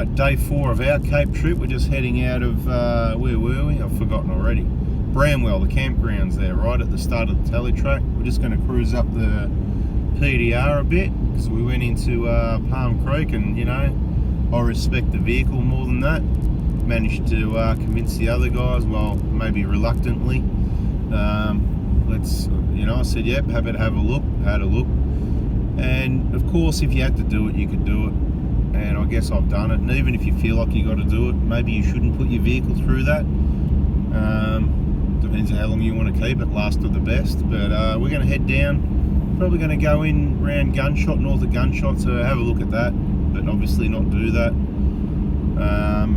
Right, day 4 of our Cape trip. We're just heading out of, where were we? I've forgotten already. Bramwell, the campground's there, right at the start of the Telly track. We're just going to cruise up the PDR a bit, because we went into Palm Creek, and you know, I respect the vehicle more than that. Managed to convince the other guys, well, maybe reluctantly. I said, yep, happy to have a look. Had a look. And of course, if you had to do it, you could do it. And I guess I've done it. And even if you feel like you got to do it, maybe you shouldn't put your vehicle through that. Depends how long you want to keep it, last of the best. But we're going to head down. Probably going to go in around Gunshot, north of Gunshot, so have a look at that. But obviously not do that.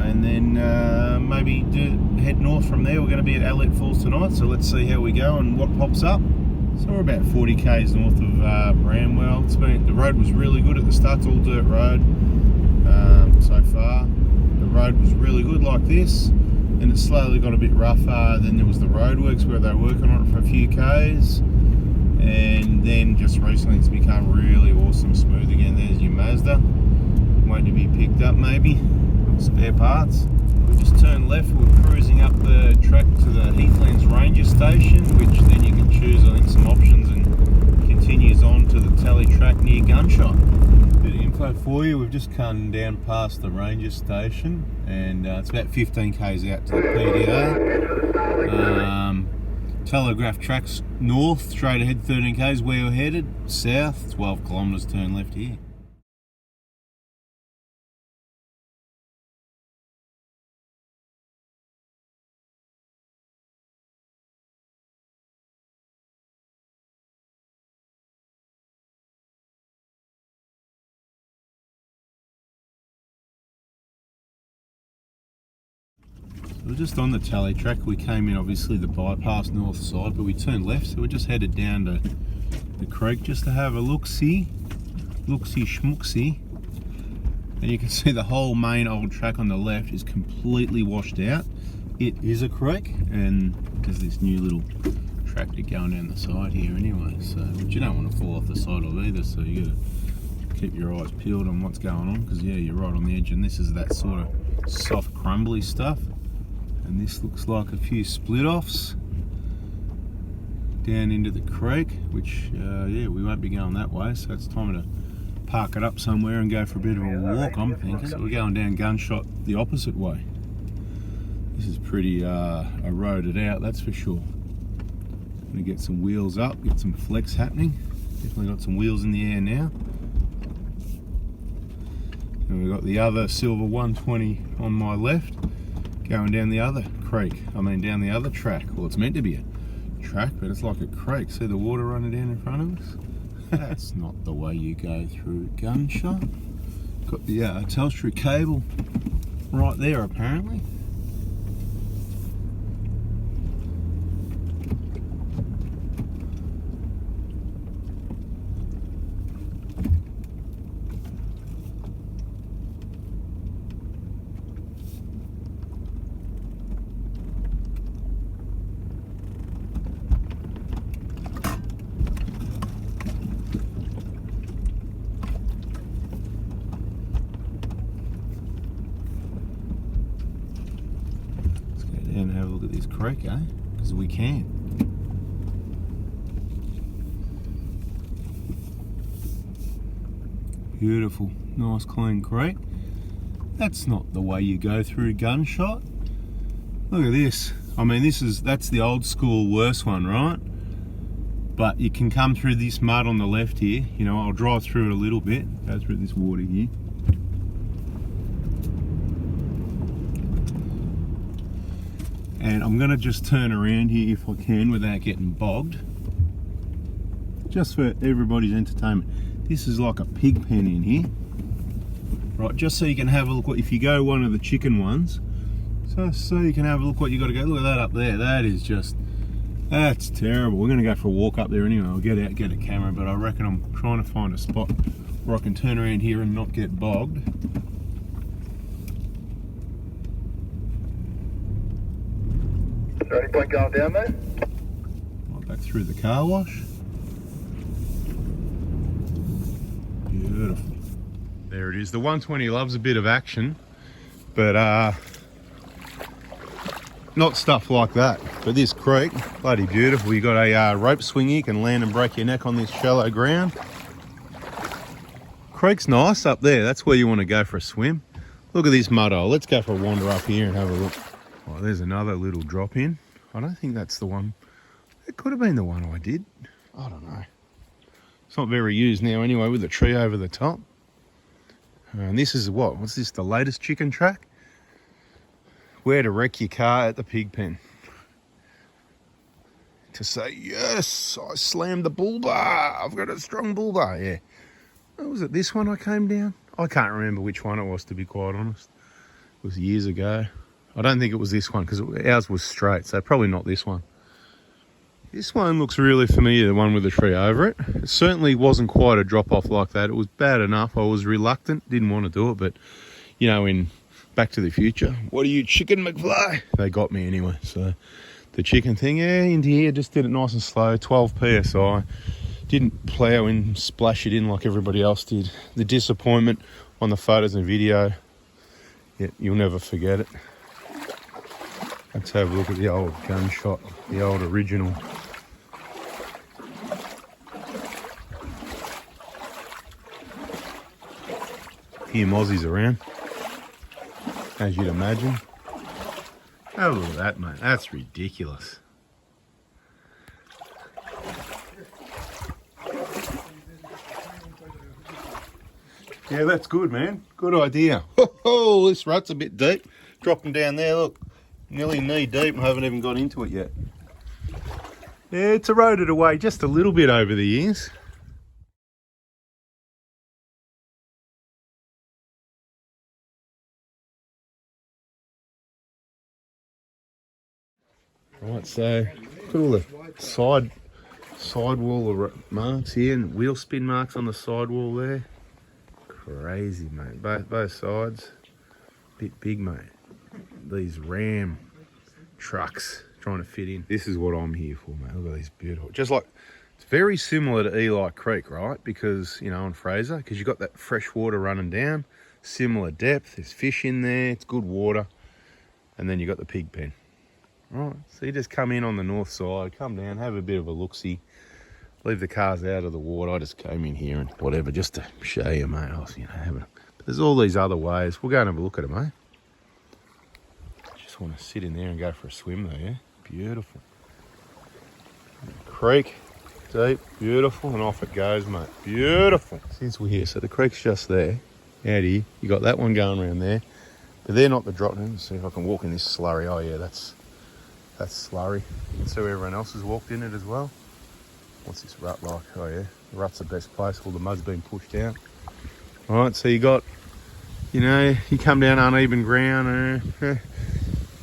And then maybe head north from there. We're going to be at Elliot Falls tonight, so let's see how we go and what pops up. So we're about 40 k's north of Bramwell. The road was really good at the start. It's all dirt road so far. The road was really good like this, and it slowly got a bit rougher. Then there was the roadworks where they were working on it for a few k's, and then just recently it's become really awesome smooth again. There's your Mazda, waiting to be picked up maybe, spare parts. We just turned left. We're cruising up the track to the Heathlands Ranger Station, which then you can choose, I think, some options, and continues on to the Telly track near Gunshot. Bit of info for you. We've just come down past the Ranger Station, and it's about 15 k's out to the PDR. Telegraph tracks north, straight ahead 13 k's. Where we're headed, south, 12 kilometres, turn left here. We're just on the Tele track. We came in obviously the bypass north side, but we turned left, so we just headed down to the creek just to have a look-see schmucksy. And you can see the whole main old track on the left is completely washed out. It is a creek, and there's this new little tractor going down the side here anyway, so, but you don't want to fall off the side of either, so you gotta keep your eyes peeled on what's going on, because yeah, you're right on the edge, and this is that sort of soft crumbly stuff. And this looks like a few split-offs down into the creek, which, yeah, we won't be going that way, so it's time to park it up somewhere and go for a bit of a walk, I'm thinking. So we're going down Gunshot the opposite way. This is pretty eroded out, that's for sure. Gonna get some wheels up, get some flex happening. Definitely got some wheels in the air now. And we've got the other silver 120 on my left, going down the other creek, down the other track. Well, it's meant to be a track, but it's like a creek. See the water running down in front of us? That's not the way you go through Gunshot. Got the Telstra cable right there, apparently. And have a look at this creek, eh? Because we can. Beautiful, nice clean creek. That's not the way you go through Gunshot. Look at this. That's the old school worst one, right? But you can come through this mud on the left here. You know, I'll drive through it a little bit, go through this water here. And I'm going to just turn around here if I can without getting bogged. Just for everybody's entertainment. This is like a pig pen in here. Right, just so you can have a look if you go one of the chicken ones. So you can have a look what you got to go. Look at that up there. That is just, that's terrible. We're going to go for a walk up there anyway. I'll get out, get a camera, but I reckon I'm trying to find a spot where I can turn around here and not get bogged. Is there any point going down there? Right back through the car wash. Beautiful. There it is. The 120 loves a bit of action. But not stuff like that. But this creek, bloody beautiful. You got a rope swing here, you can land and break your neck on this shallow ground. Creek's nice up there. That's where you want to go for a swim. Look at this mud hole. Let's go for a wander up here and have a look. Oh, there's another little drop in. I don't think that's the one. It could have been the one I did. I don't know. It's not very used now anyway, with the tree over the top. And this is what? What's this, the latest chicken track? Where to wreck your car at the pig pen. To say, yes, I slammed the bull bar. I've got a strong bull bar, yeah. Oh, was it this one I came down? I can't remember which one it was, to be quite honest. It was years ago. I don't think it was this one, because ours was straight, so probably not this one. This one looks really familiar, the one with the tree over it. It certainly wasn't quite a drop-off like that. It was bad enough. I was reluctant, didn't want to do it, but, you know, in Back to the Future, what are you, Chicken McFly? They got me anyway, so the chicken thing, yeah, into here, just did it nice and slow, 12 PSI. Didn't plough in, splash it in like everybody else did. The disappointment on the photos and video, yeah, you'll never forget it. Let's have a look at the old Gunshot, the old original. Few mozzies around, as you'd imagine. Have a look at that, mate. That's ridiculous. Yeah, that's good, man. Good idea. Oh, this rut's a bit deep. Dropping down there, look. Nearly knee deep and haven't even got into it yet. Yeah, it's eroded away just a little bit over the years. Right, so look at all the sidewall marks here and wheel spin marks on the sidewall there. Crazy, mate. Both sides. Bit big, mate. These Ram trucks trying to fit in. This is what I'm here for, mate. Look at these beautiful. Just like, it's very similar to Eli Creek, right? Because, you know, on Fraser, because you've got that fresh water running down, similar depth, there's fish in there, it's good water, and then you got the pig pen. Right, so you just come in on the north side, come down, have a bit of a look-see, leave the cars out of the water. I just came in here and whatever, just to show you, mate. I was, you know, but there's all these other ways. We'll go and have a look at them, mate. Just want to sit in there and go for a swim though, yeah? Beautiful. Creek, deep, beautiful, and off it goes, mate. Beautiful. Since we're here, so the creek's just there. Out here, you got that one going around there, but they're not the drop. Let's see if I can walk in this slurry. Oh yeah, that's slurry. So everyone else has walked in it as well. What's this rut like? Oh yeah, the rut's the best place. All the mud's been pushed out. All right, so you got, you know, you come down uneven ground,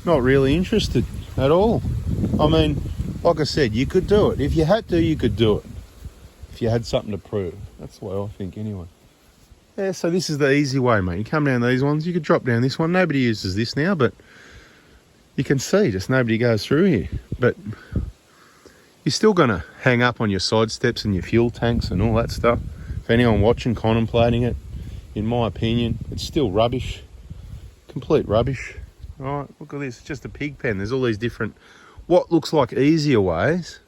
not really interested at all. I mean, like I said, you could do it. If you had to, you could do it. If you had something to prove. That's the way I think anyway. Yeah, so this is the easy way, mate. You come down these ones, you could drop down this one. Nobody uses this now, but you can see just nobody goes through here. But you're still going to hang up on your side steps and your fuel tanks and all that stuff. If anyone watching, contemplating it, in my opinion, it's still rubbish. Complete rubbish. All right, look at this. It's just a pig pen. There's all these different, what looks like easier ways,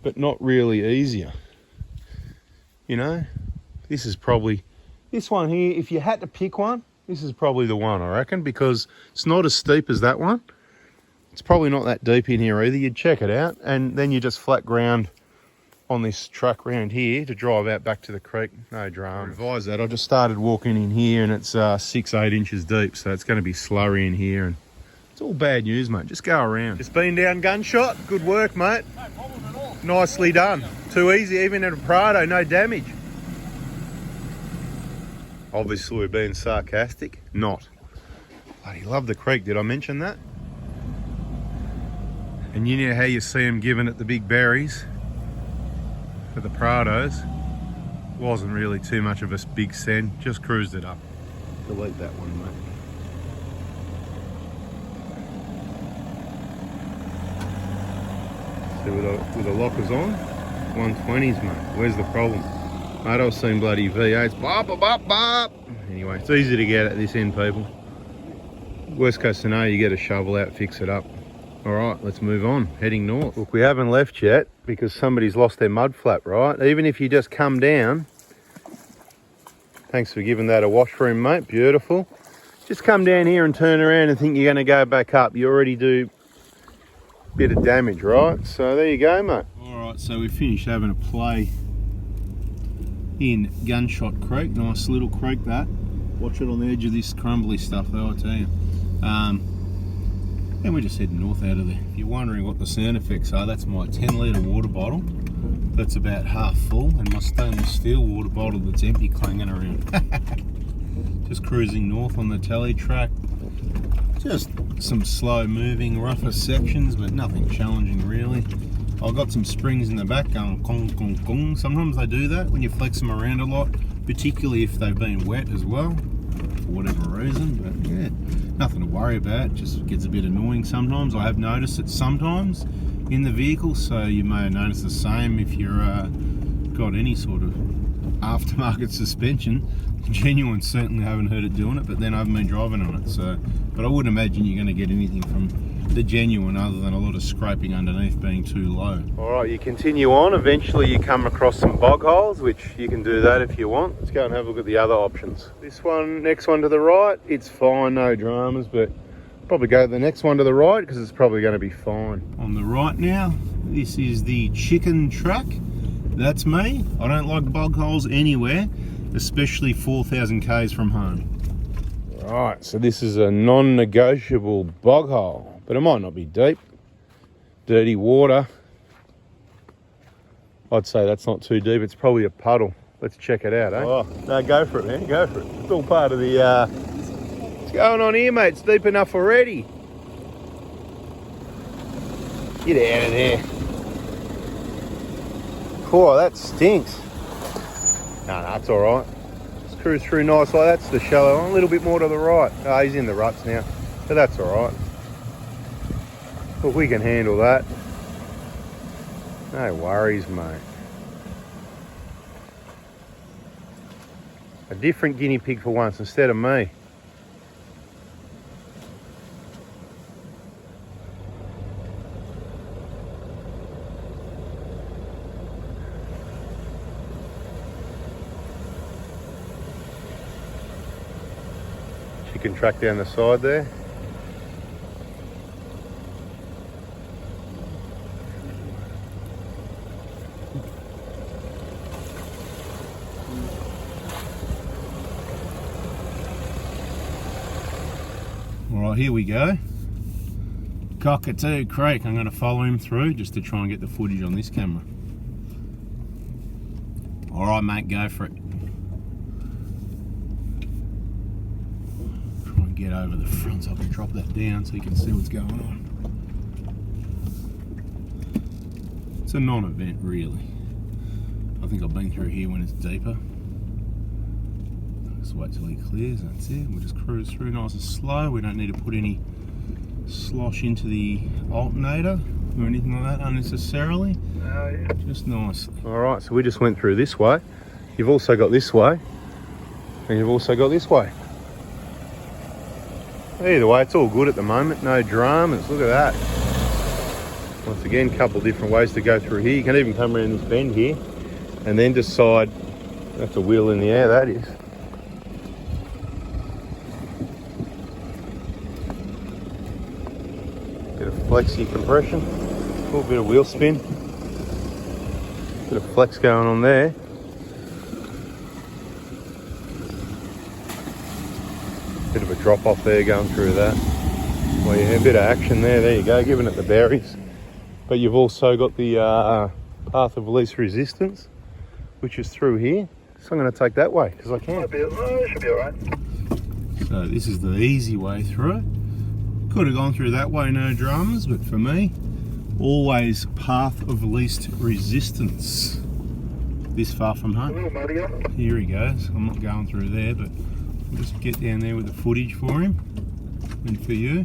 but not really easier. You know, this is probably, this one here, if you had to pick one, this is probably the one, I reckon, because it's not as steep as that one. It's probably not that deep in here either. You'd check it out, and then you just flat ground on this track round here to drive out back to the creek. No drama. Revise that. I just started walking in here, and it's 6-8 inches deep, so it's going to be slurry in here, and it's all bad news, mate. Just go around. Just been down Gunshot. Good work, mate. No problem at all. Nicely done. Too easy, even at a Prado, no damage. Obviously, we're being sarcastic. Not. Bloody love the creek. Did I mention that? And you know how you see them giving it the big berries for the Prados. Wasn't really too much of a big send. Just cruised it up. Delete that one, mate. See, with the lockers on, 120s, mate. Where's the problem? Mate, I've seen bloody V8s. Bop, bop, bop, bop. Anyway, it's easy to get at this end, people. Worst case scenario, you get a shovel out, fix it up. All right, let's move on, heading north. Look, we haven't left yet because somebody's lost their mud flap, right? Even if you just come down, thanks for giving that a washroom, mate, beautiful. Just come down here and turn around and think you're gonna go back up. You already do a bit of damage, right? So there you go, mate. All right, so we finished having a play in Gunshot Creek. Nice little creek that. Watch it on the edge of this crumbly stuff though, I tell you. And we're just heading north out of there. If you're wondering what the sound effects are, that's my 10-litre water bottle. That's about half full, and my stainless steel water bottle that's empty clanging around. Just cruising north on the Telly track. Just some slow moving, rougher sections, but nothing challenging really. I've got some springs in the back going kong, kong, kong. Sometimes they do that when you flex them around a lot, particularly if they've been wet as well, for whatever reason, but yeah. Nothing to worry about, just gets a bit annoying sometimes. I have noticed it sometimes in the vehicle, so you may have noticed the same if you're got any sort of aftermarket suspension. Genuine certainly haven't heard it doing it, but then I haven't been driving on it, so. But I wouldn't imagine you're going to get anything from the Genuine other than a lot of scraping underneath being too low. All right, you continue on. Eventually you come across some bog holes, which you can do that if you want. Let's go and have a look at the other options. This one, next one to the right, it's fine, no dramas, but probably go to the next one to the right because it's probably going to be fine. On the right now, this is the chicken track. That's me. I don't like bog holes anywhere, especially 4,000 k's from home. Right, so this is a non-negotiable bog hole, but it might not be deep. Dirty water. I'd say that's not too deep. It's probably a puddle. Let's check it out, eh? Oh, no, go for it, man. Go for it. It's all part of the... What's going on here, mate? It's deep enough already. Get out of there. Oh, that stinks. No, it's all right. Let's cruise through nice like that's the shallow one. A little bit more to the right. Oh, he's in the ruts now, but that's all right. But we can handle that. No worries, mate. A different guinea pig for once instead of me. Chicken track down the side there. Alright, here we go. Cockatoo Creek. I'm going to follow him through just to try and get the footage on this camera. Alright mate, go for it. Try and get over the front so I can drop that down so you can see what's going on. It's a non-event really. I think I've been through here when it's deeper. Just wait till he clears, that's it. We'll just cruise through nice and slow. We don't need to put any slosh into the alternator or anything like that unnecessarily. Yeah. Just nicely. Alright, so we just went through this way. You've also got this way. And you've also got this way. Either way, it's all good at the moment. No dramas. Look at that. Once again, a couple of different ways to go through here. You can even come around this bend here and then decide. That's a wheel in the air, that is. Bit of flexi compression, a little bit of wheel spin, bit of flex going on there. Bit of a drop off there going through that. Well, yeah, a bit of action there you go, giving it the berries. But you've also got the path of least resistance, which is through here. So I'm going to take that way because I can. Should be alright. So this is the easy way through it. Could have gone through that way, no dramas, but for me, always path of least resistance. This far from home. A little muddier. Here he goes. I'm not going through there, but we'll just get down there with the footage for him and for you.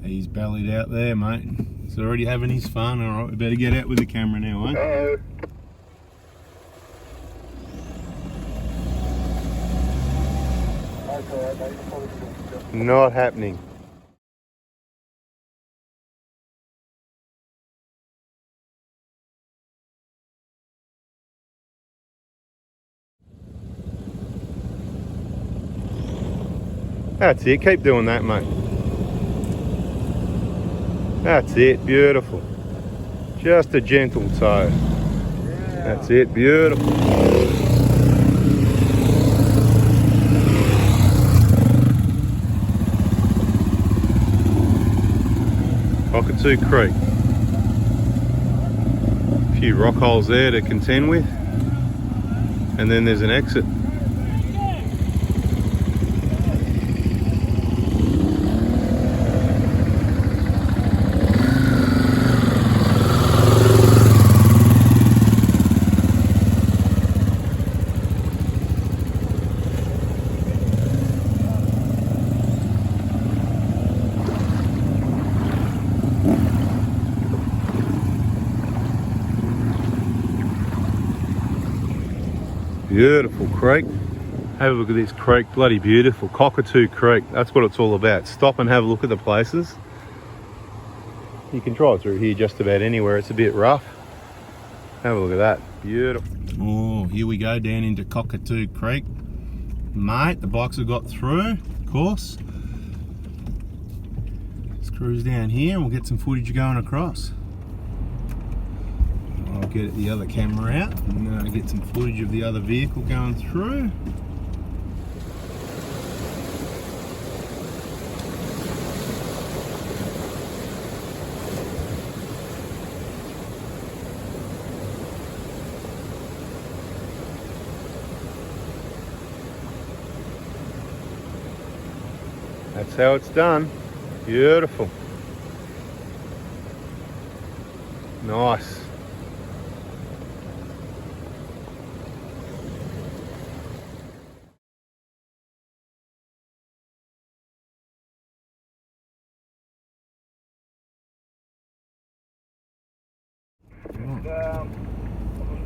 He's bellied out there, mate. He's already having his fun. All right, we better get out with the camera now, eh? Uh-oh. Not happening. That's it, keep doing that, mate. That's it, beautiful. Just a gentle toe. Yeah. That's it, beautiful. Cockatoo Creek. A few rock holes there to contend with. And then there's an exit. Beautiful creek. Have a look at this creek, bloody beautiful. Cockatoo Creek, that's what it's all about. Stop and have a look at the places. You can drive through here just about anywhere. It's a bit rough. Have a look at that, beautiful. Oh, here we go down into Cockatoo Creek. Mate, the bikes have got through, of course. Let's cruise down here and we'll get some footage going across. I'll get the other camera out and get some footage of the other vehicle going through. That's how it's done. Beautiful. Nice. I'm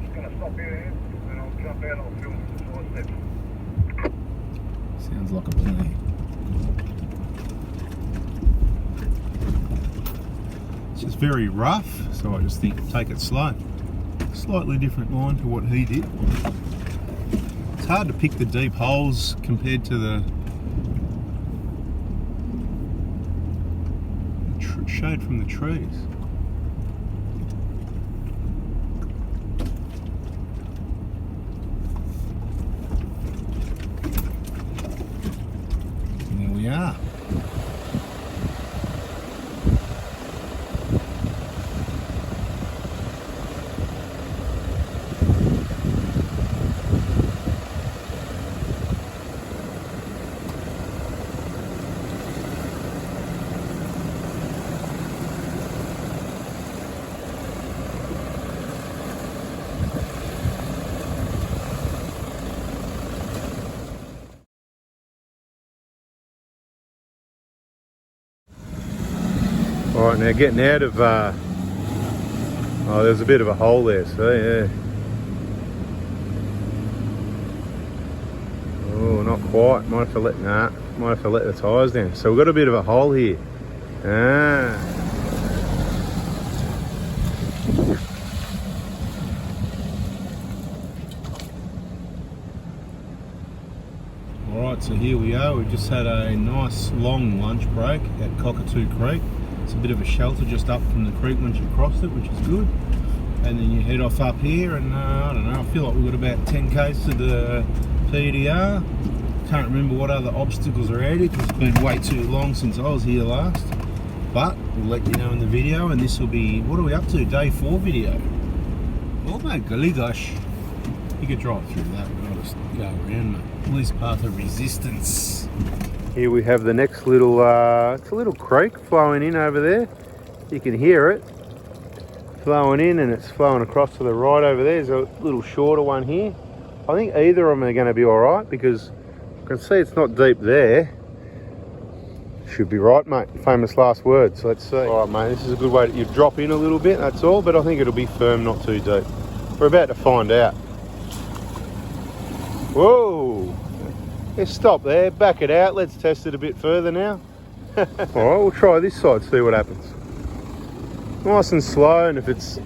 just going to stop here and I'll jump out and I'll film some side steps. Sounds like a plan. It's just very rough, so I just think take it slow. Slightly different line to what he did. It's hard to pick the deep holes compared to the shade from the trees. There we are. Alright, now getting out of, oh, there's a bit of a hole there, so yeah. Oh, not quite, might have to let the tyres down. So we've got a bit of a hole here. Alright, so here we are. We've just had a nice long lunch break at Cockatoo Creek. It's a bit of a shelter just up from the creek once you crossed it, which is good. And then you head off up here and I don't know, I feel like we've got about 10 k's to the PDR. Can't remember what other obstacles are added because it's been way too long since I was here last. But we'll let you know in the video, and this will be, what are we up to? Day 4 video. Oh my golly gosh. You could drive through that, but I'll just go around, mate. Least path of resistance. Here we have the next little, it's a little creek flowing in over there. You can hear it flowing in, and it's flowing across to the right over there. There's a little shorter one here. I think either of them are going to be all right because I can see it's not deep there. Should be right, mate. Famous last words. Let's see. All right, mate, this is a good way to, you drop in a little bit, that's all, but I think it'll be firm, not too deep. We're about to find out. Whoa! Let's stop there, back it out. Let's test it a bit further now. All right, we'll try this side, see what happens. Nice and slow, and if it's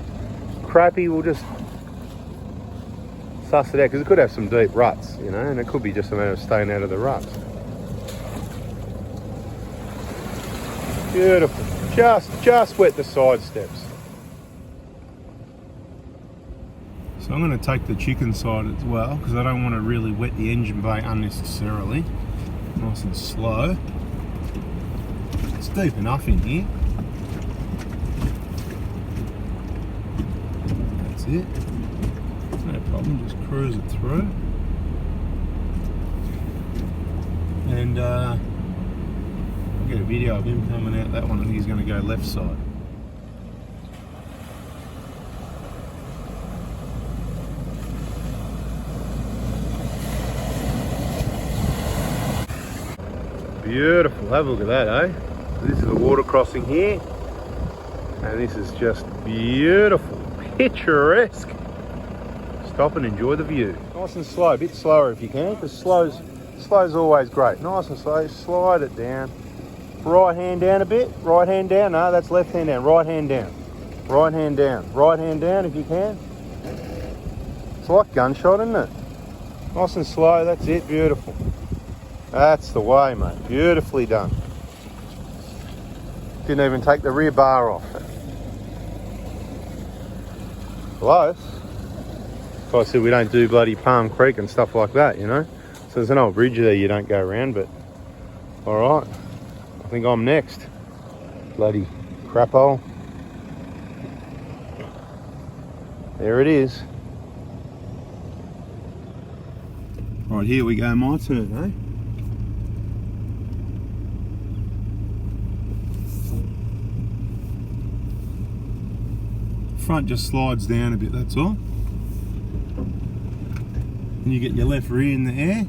crappy, we'll just suss it out, because it could have some deep ruts, you know, and it could be just a matter of staying out of the ruts. Beautiful. Just wet the side steps. So I'm going to take the chicken side as well, because I don't want to really wet the engine bay unnecessarily. Nice and slow. It's deep enough in here. That's it. No problem, just cruise it through. And I'll get a video of him coming out that one. I think he's going to go left side. Beautiful, have a look at that, eh? This is a water crossing here, and this is just beautiful, picturesque. Stop and enjoy the view. Nice and slow, a bit slower if you can, because slow's always great. Nice and slow, slide it down. Right hand down a bit, right hand down, no, that's left hand down, right hand down. Right hand down, right hand down if you can. It's like Gunshot, isn't it? Nice and slow, that's it, beautiful. That's the way, mate. Beautifully done. Didn't even take the rear bar off. Close. So I said we don't do bloody Palm Creek and stuff like that, you know. So there's an old bridge there you don't go around, but all right. I think I'm next. Bloody crap hole. There it is. Right, here we go, my turn, eh? Front just slides down a bit, that's all. And you get your left rear in the air.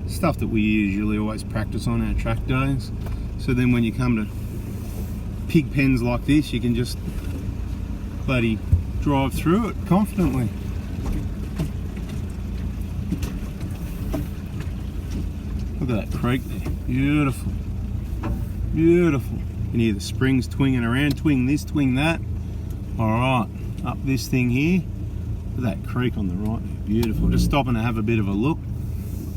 Stuff that we usually always practice on our track days. So then when you come to pig pens like this, you can just bloody drive through it confidently. Look at that creek there, beautiful. Beautiful. You can hear the springs twinging around, twing this, twing that. Alright, up this thing here. Look at that creek on the right there, beautiful. Just stopping to have a bit of a look.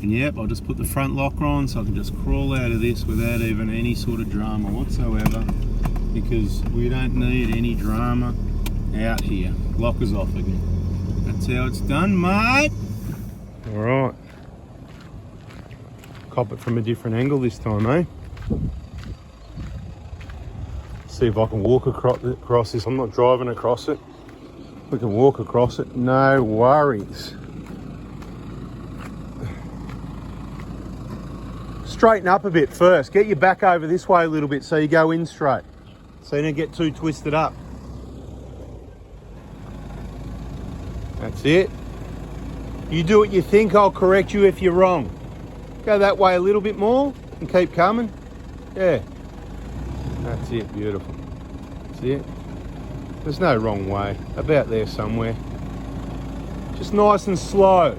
And yep, I'll just put the front locker on so I can just crawl out of this without even any sort of drama whatsoever. Because we don't need any drama out here. Locker's off again. That's how it's done, mate. Alright. Cop it from a different angle this time, eh? See if I can walk across this. I'm not driving across it. We can walk across it, no worries. Straighten up a bit first. Get your back over this way a little bit so you go in straight. So you don't get too twisted up. That's it. You do what you think, I'll correct you if you're wrong. Go that way a little bit more and keep coming. Yeah. That's it, beautiful. That's it. There's no wrong way. About there somewhere. Just nice and slow.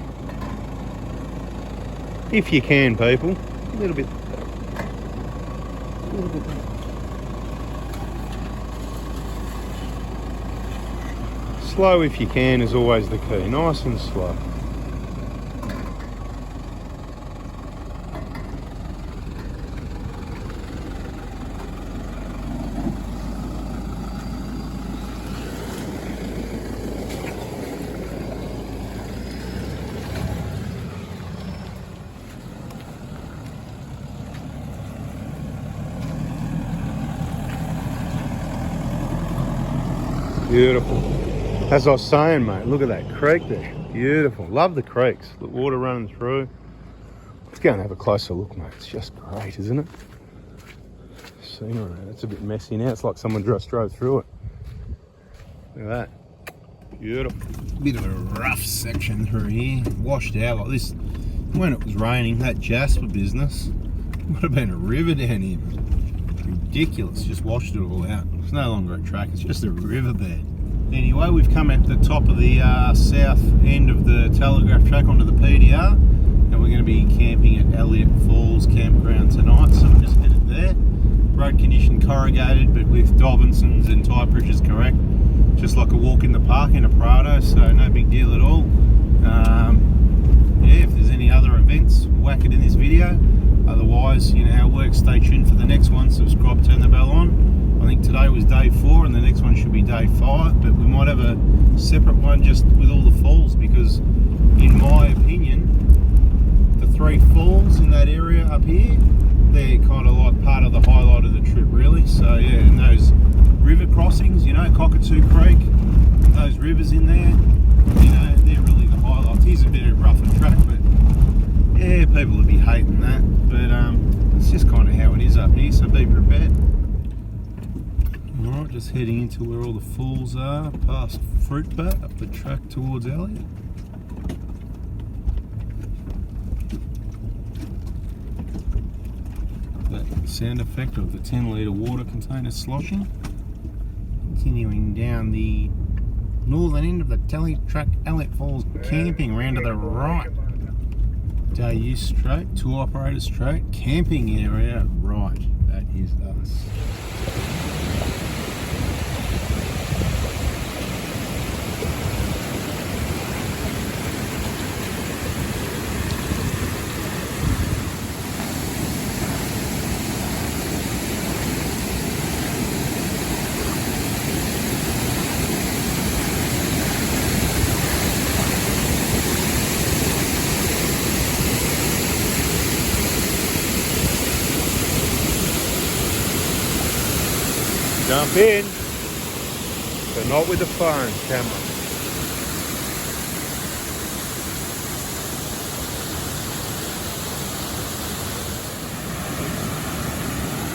If you can, people. A little bit. A little bit. Slow if you can is always the key. Nice and slow. Beautiful. As I was saying, mate, look at that creek there. Beautiful. Love the creeks. The water running through. Let's go and have a closer look, mate. It's just great, isn't it? Scenery. It's a bit messy now. It's like someone just drove through it. Look at that. Beautiful. Bit of a rough section through here. Washed out like this. When it was raining, that Jasper business would have been a river down here. Ridiculous, just washed it all out. It's no longer a track, it's just a riverbed. Anyway, we've come at the top of the south end of the telegraph track onto the PDR, and we're going to be camping at Elliot Falls Campground tonight, so we're just headed there. Road condition corrugated, but with Dobinson's and tyre pressures correct, just like a walk in the park in a Prado, so no big deal at all. Yeah, if there's any other events, whack it in this video. Otherwise, you know how it works. Stay tuned for the next one. Subscribe, turn the bell on. I think today was day 4 and the next one should be day 5, but we might have a separate one just with all the falls, because in my opinion the 3 falls in that area up here, they're kind of like part of the highlight of the trip really. So yeah, and those river crossings, you know, Cockatoo Creek, those rivers in there, you know, they're really the highlights. Here's a bit of rougher track, but yeah, people will be hating that, but it's just kind of how it is up here, so be prepared. Alright, just heading into where all the falls are, past Fruit Bat, up the track towards Elliot. That sound effect of the 10 litre water container sloshing. Continuing down the northern end of the Telly track, Elliot Falls camping, round to the right. Day use straight, tour operator straight, camping area right. That is us. Jump in, but not with the phone camera.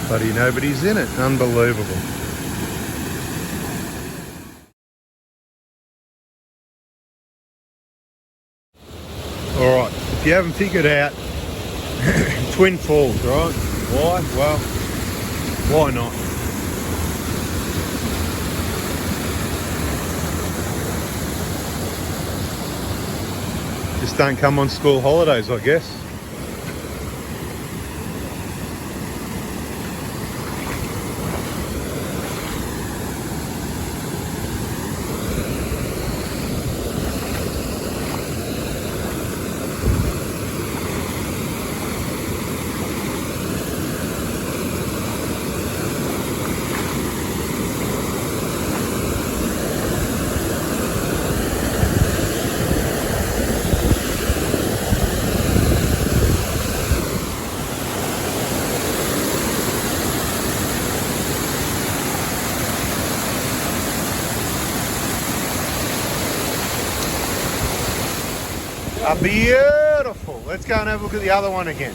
Bloody nobody's in it. Unbelievable. Alright, if you haven't figured out, Twin Falls, right? Why? Well, why not? Just don't come on school holidays, I guess. Beautiful. Let's go and have a look at the other one again.